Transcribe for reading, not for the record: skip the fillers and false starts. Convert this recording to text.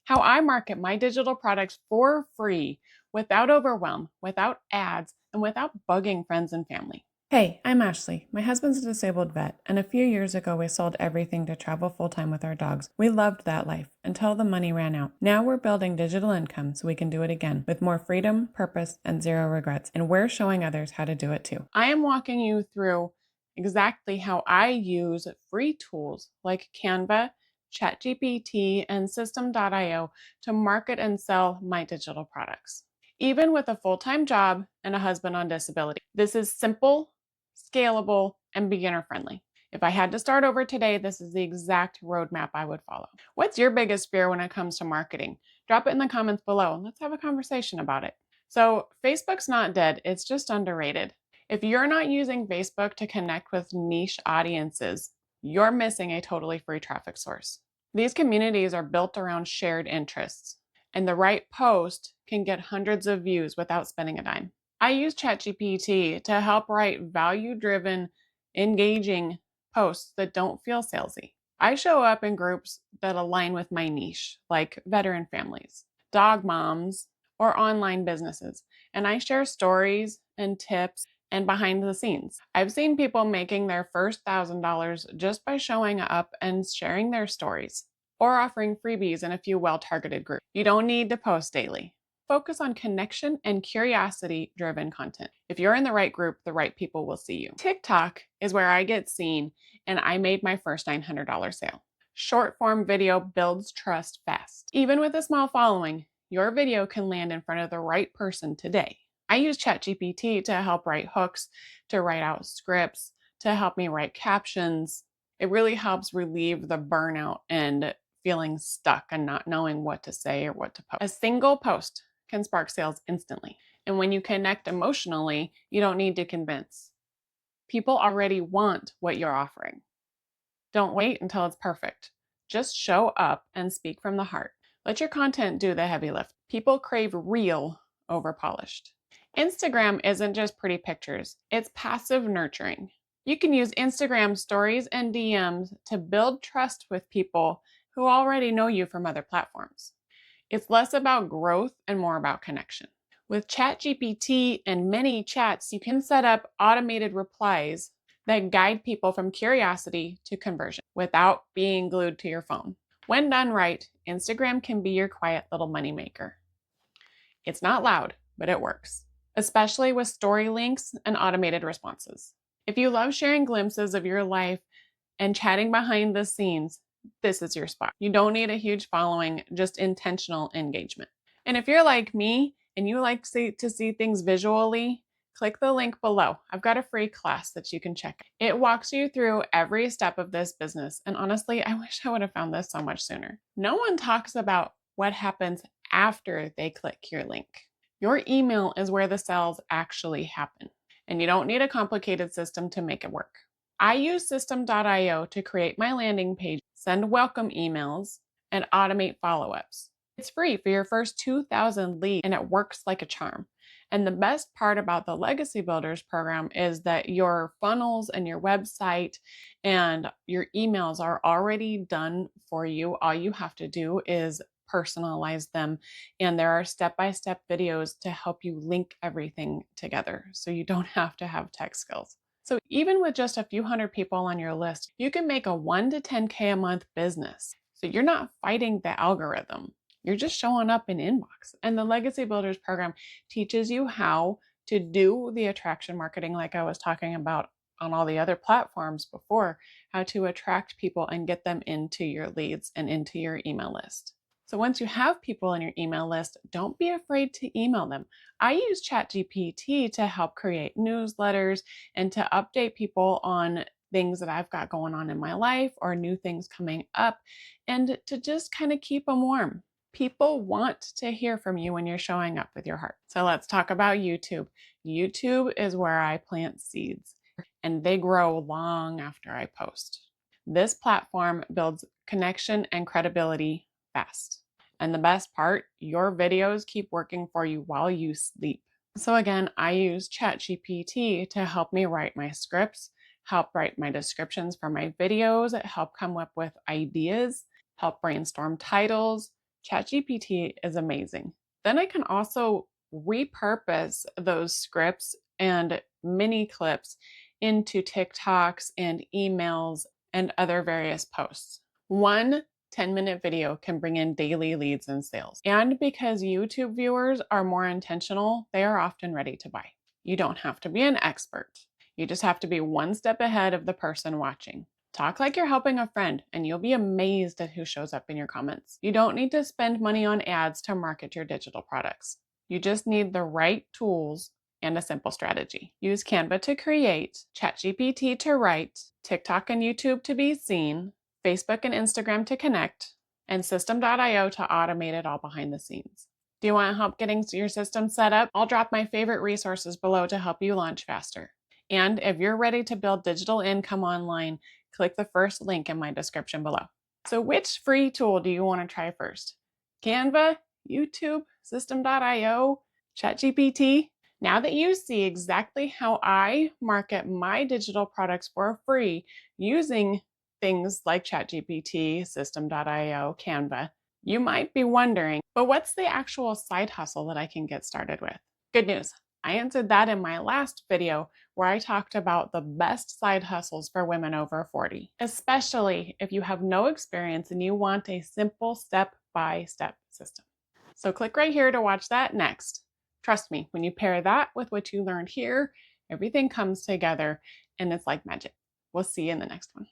how I market my digital products for free without overwhelm, without ads, and without bugging friends and family. Hey, I'm Ashley. My husband's a disabled vet, and a few years ago we sold everything to travel full-time with our dogs. We loved that life until the money ran out. Now we're building digital income so we can do it again with more freedom, purpose, and zero regrets, and we're showing others how to do it too. I am walking you through exactly how I use free tools like Canva, ChatGPT, and System.io to market and sell my digital products. Even with a full-time job and a husband on disability, this is simple, scalable, and beginner friendly. If I had to start over today, this is the exact roadmap I would follow. What's your biggest fear when it comes to marketing? Drop it in the comments below and let's have a conversation about it. So, Facebook's not dead, it's just underrated. If you're not using Facebook to connect with niche audiences, you're missing a totally free traffic source. These communities are built around shared interests, and the right post can get hundreds of views without spending a dime. I use ChatGPT to help write value-driven, engaging posts that don't feel salesy. I show up in groups that align with my niche, like veteran families, dog moms, or online businesses, and I share stories and tips and behind the scenes. I've seen people making their first $1,000 just by showing up and sharing their stories or offering freebies in a few well-targeted groups. You don't need to post daily. Focus on connection and curiosity-driven content. If you're in the right group, the right people will see you. TikTok is where I get seen, and I made my first $900 sale. Short-form video builds trust fast. Even with a small following, your video can land in front of the right person today. I use ChatGPT to help write hooks, to write out scripts, to help me write captions. It really helps relieve the burnout and feeling stuck and not knowing what to say or what to post. A single post can spark sales instantly. And when you connect emotionally, you don't need to convince. People already want what you're offering. Don't wait until it's perfect. Just show up and speak from the heart. Let your content do the heavy lift. People crave real over polished. Instagram isn't just pretty pictures, it's passive nurturing. You can use Instagram stories and DMs to build trust with people who already know you from other platforms. It's less about growth and more about connection. With ChatGPT and many chats, you can set up automated replies that guide people from curiosity to conversion without being glued to your phone. When done right, Instagram can be your quiet little moneymaker. It's not loud, but it works, especially with story links and automated responses. If you love sharing glimpses of your life and chatting behind the scenes, this is your spot. You don't need a huge following, just intentional engagement. And if you're like me and you like to see things visually, click the link below. I've got a free class that you can check. It walks you through every step of this business. And honestly, I wish I would have found this so much sooner. No one talks about what happens after they click your link. Your email is where the sales actually happen, and you don't need a complicated system to make it work. I use System.io to create my landing page, send welcome emails, and automate follow-ups. It's free for your first 2,000 leads, and it works like a charm. And the best part about the Legacy Builders program is that your funnels and your website and your emails are already done for you. All you have to do is personalize them, and there are step-by-step videos to help you link everything together so you don't have to have tech skills. So even with just a few hundred people on your list, you can make a 1 to 10K a month business. So you're not fighting the algorithm. You're just showing up in inbox. And the Legacy Builders program teaches you how to do the attraction marketing like I was talking about on all the other platforms before, how to attract people and get them into your leads and into your email list. So once you have people in your email list, don't be afraid to email them. I use ChatGPT to help create newsletters and to update people on things that I've got going on in my life or new things coming up, and to just kind of keep them warm. People want to hear from you when you're showing up with your heart. So let's talk about YouTube. YouTube is where I plant seeds, and they grow long after I post. This platform builds connection and credibility fast. And the best part, your videos keep working for you while you sleep. So again, I use ChatGPT to help me write my scripts, help write my descriptions for my videos, help come up with ideas, help brainstorm titles, ChatGPT is amazing. Then I can also repurpose those scripts and mini clips into TikToks and emails and other various posts. One 10-minute video can bring in daily leads and sales. And because YouTube viewers are more intentional, they are often ready to buy. You don't have to be an expert. You just have to be one step ahead of the person watching. Talk like you're helping a friend, and you'll be amazed at who shows up in your comments. You don't need to spend money on ads to market your digital products. You just need the right tools and a simple strategy. Use Canva to create, ChatGPT to write, TikTok and YouTube to be seen, Facebook and Instagram to connect, and System.io to automate it all behind the scenes. Do you want help getting your system set up? I'll drop my favorite resources below to help you launch faster. And if you're ready to build digital income online, click the first link in my description below. So which free tool do you want to try first? Canva, YouTube, System.io, ChatGPT? Now that you see exactly how I market my digital products for free using things like ChatGPT, System.io, Canva, you might be wondering, but what's the actual side hustle that I can get started with? Good news. I answered that in my last video where I talked about the best side hustles for women over 40, especially if you have no experience and you want a simple step-by-step system. So click right here to watch that next. Trust me, when you pair that with what you learned here, everything comes together and it's like magic. We'll see you in the next one.